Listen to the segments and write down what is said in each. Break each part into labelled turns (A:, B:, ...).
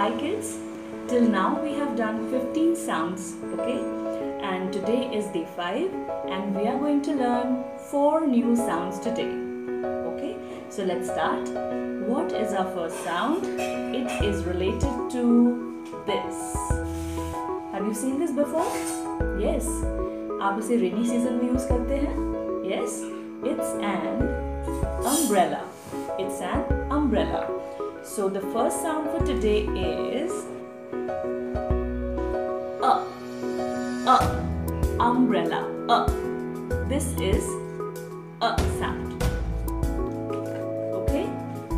A: Hi kids, till now we have done 15 sounds, okay? And today is day 5 and we are going to learn 4 new sounds today, okay? So let's start. What is our first sound? It is related to this. Have you seen this before? Yes. आप इसे rainy season में use करते हैं? Yes. It's an umbrella. It's an umbrella. So the first sound for today is umbrella. This is a sound. Okay,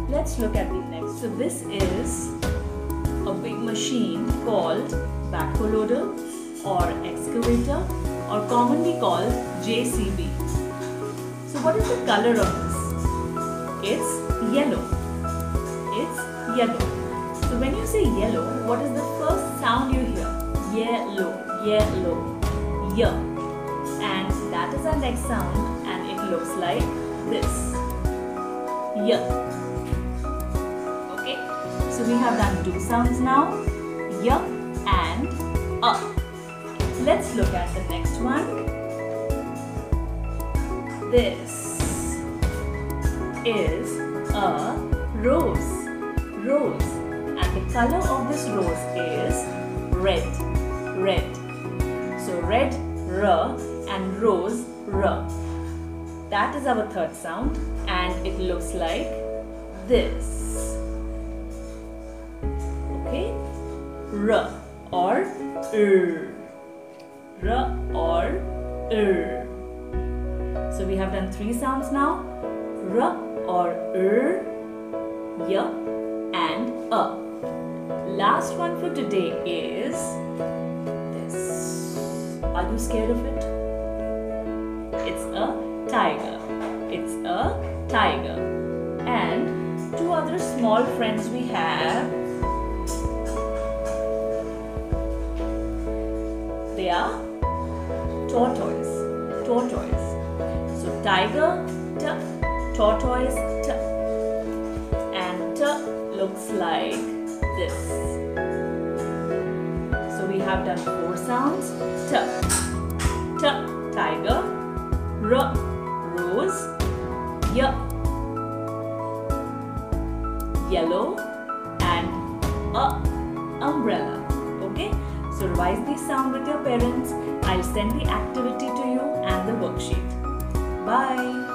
A: let's look at the next. So this is a big machine called backhoe loader or excavator or commonly called JCB. So what is the color of this? It's yellow. It's yellow. So when you say yellow, what is the first sound you hear? Yellow, yellow, y. And that is our next sound and it looks like this. Y. Okay. So we have done 2 sounds now. Y and a. Let's look at the next one. This is a rose. Rose, and the color of this rose is red. Red. So red, r, and rose, r. That is our third sound, and it looks like this. Okay, r or r. R or r. So we have done 3 sounds now. R or r, y, and a. Last one for today is this. Are you scared of it? It's a tiger. It's a tiger. And 2 other small friends we have. They are tortoise. Tortoise. So tiger, t, tortoise, t. And t looks like this. So we have done 4 sounds. T, t, tiger, r, rose, y, yellow, and a, umbrella. Okay? So revise these sounds with your parents. I'll send the activity to you and the worksheet. Bye.